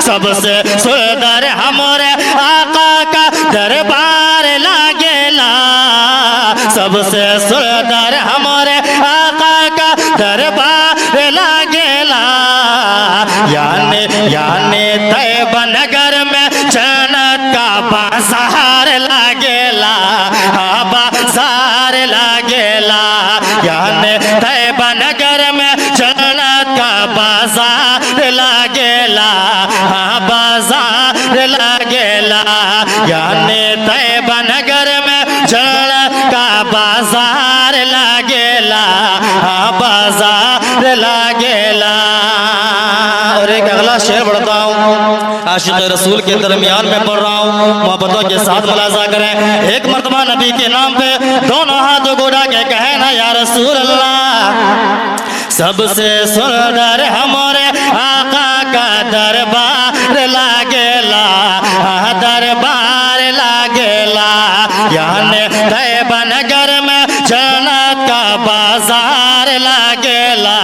सबसे सुंदर हमारे आका का दरबार लागेला, सबसे सुंदर हमारे आका का दरबार लागेला। यानी यानी तैयबा नगर में जन्नत का बाजार लागेला, बाजार लागेला। यानी तैयबा नगर में जन्नत का बाजार लागेला, बाजार लागेला। यानी तैयबा नगर में जन्नत का बाजार लागेला, बाजार लागेला। और एक अगला शेर पढ़ता हूँ, आशिक रसूल के दरमियान में पढ़ रहा हूँ, मोहब्बतों के साथ मुलाजा करें। एक मर्तबा नबी के नाम पे दोनों हाथ गोड़ा के कहे ना या रसूल अल्लाह, सबसे सुंदर हमारे आका का दरबार लागेला, दरबार लागेला। यानी तैयबा नगर में जन्नत का बाजार लागेला,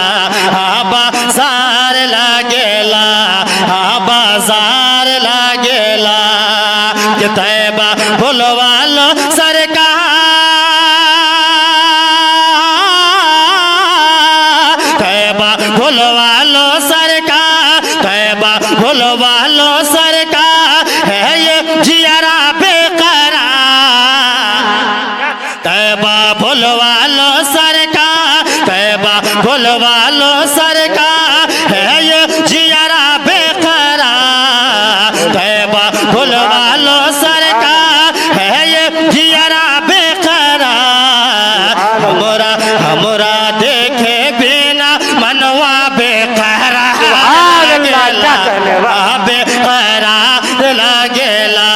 बाजार लागेला, बाजार लागेला। कि तैयबा भुलवा लो सरकार, तैयबा भुलवा लो सरकार, तैयबा भुलवा लो सरकार, है ये जियारा बेकरार। तैयबा भुलवा लो सरकार, तैयबा भुलवा लो सरकार, है ये जियारा बेकरार। तैयबा भुलवा लो सरकार, है ये जियारा बेकरार। हमरा हमरा देखे बिना मनवा बेकरार लागेला, बेकरार लागेला।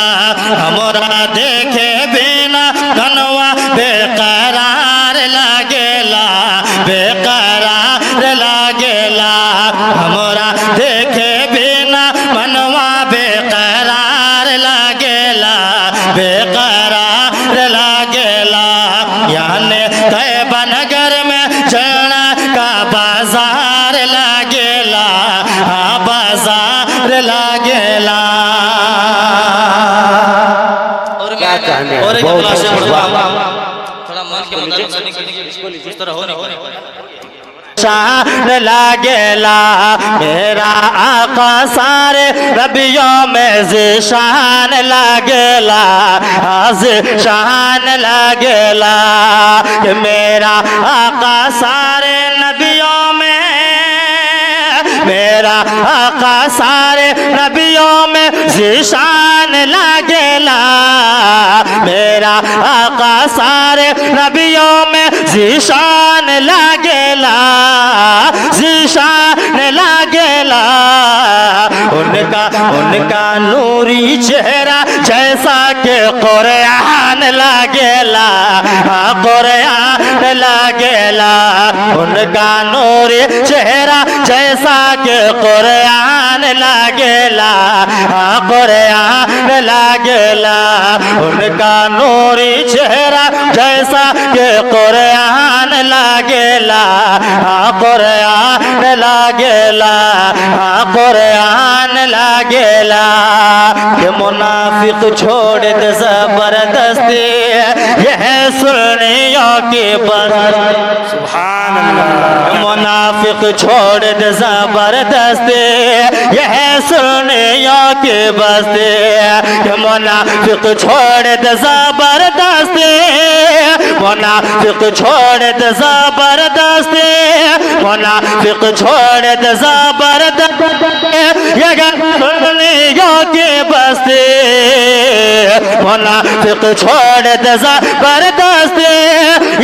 हमरा देखे बिना मनवा बेकरार लागेला, बेकरार लागेला। हमरा देखे बिना मनवा बेकरार लागेला, बेकरार लागेला। यानी तैयबा नगर में जन्नत का बाजार लागेला, बाजार लागेला। और एक अगला शेर पढ़ता हूं, थोड़ा मन के मुताबिक सुनने के लिए इस तरह हो नहीं। शान लागेला मेरा आका सारे रबियों में ज़िशान लागेला, ज़िशान लागेला। कि मेरा आका सारे नबियों में, मेरा आका सारे नबियों में ज़िशान लागेला, मेरा आका सारे नबियों में ज़िशान लागेला, ज़िशान लागेला। उनका उनका नूरी चेहरा जैसा कि कुरान लागेला, कुरान लागेला। उनका नूरी चेहरा जैसा कि कुरान लागेला, कुरान लागेला। उनका नूरी चेहरा जैसा कि कुरान लागेला, कुरान लागेला, कुरान लागेला। कि मुनाफिक छोड़ दे जबरदस्ती, यह सुन्नियों की बस। सुभान अल्लाह। मुनाफिक छोड़ दे जबरदस्ती, यह सुन्नियों की बस्ती। कि मुनाफिक छोड़ दे जबरदस्ती, मुनाफिक छोड़ दे जबरदस्ती, मुनाफिक छोड़ दे जबरदस्ती, यह सुन्नियों की बस्ती। मुनाफिक छोड़ दे जबरदस्ती,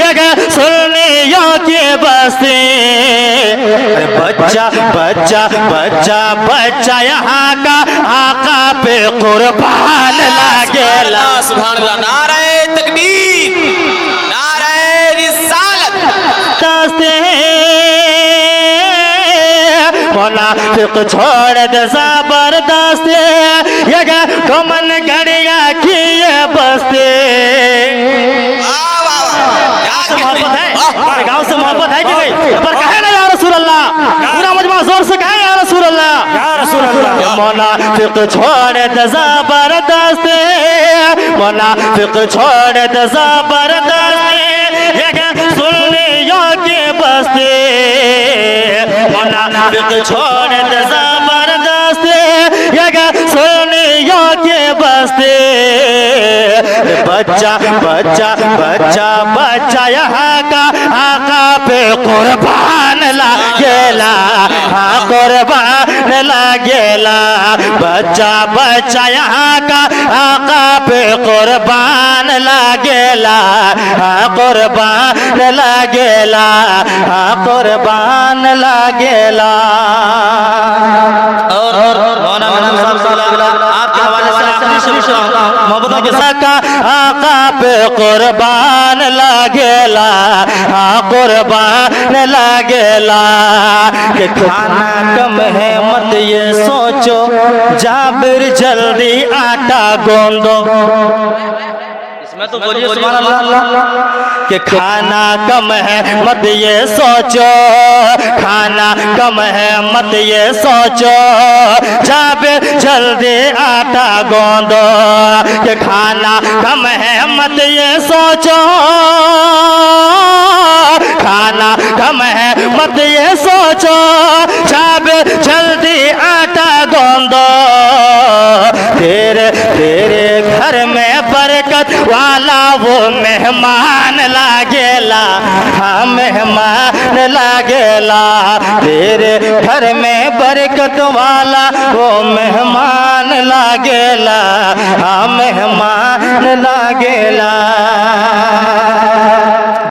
यह सुन्नियों की बस्ती। बच्चा बच्चा बच्चा बच्चा यहाँ का आका पे कुर्बान लागेला। सुभान अल्लाह। नारे तकबीर, नारे रिसालत। मुनाफिक छोड़ दे जबरदस्ती, ये कमन घड़िया की ये बस्ती। मोहब्बत है, हमारे गाँव से मोहब्बत है कि नहीं? पर कहे ना या रसूल अल्लाह, पूरा मजमा जोर से कहे या रसूल अल्लाह, या रसूल मुनाफिक छोड़ दे जबरदस्त मुनाफिक छोड़ दे जबरदस्त ये सुन्नियों की बस्ती मुनाफिक छोड़ दे जबरदस्त ये सुन्नियों की बस्ती बच्चा बच्चा बच्चा बच्चा यहाँ का आका पे कुर्बान लागेला हाँ कुर्बान लागेला बच्चा बच्चा यहाँ का आका पे कुर्बान लागेला हाँ कुर्बान लागेला हाँ कुर्बान लागेला और मौलाना आपके हवाले से मोहब्बतों के साथ आका पे कुर्बान लागेला हाँ कुर्बान लागेला कि खाना कम है मत ये सोचो जाबिर जल्दी आटा गूंदो इसमें तो बोलिए सुभान अल्लाह कि खाना कम है मत ये सोचो खाना कम है मत ये सोचो जाबिर जल्दी आटा गूंदो कि खाना कम है मत ये सोचो खाना कम है मत ये सोचो जाबिर जल्दी आटा गूंदो तेरे तेरे घर में बरकत वाला वो मेहमान लागेला हाँ मेहमान लागेला तेरे घर में बरकत वाला वो मेहमान लागेला हाँ मेहमान लागेला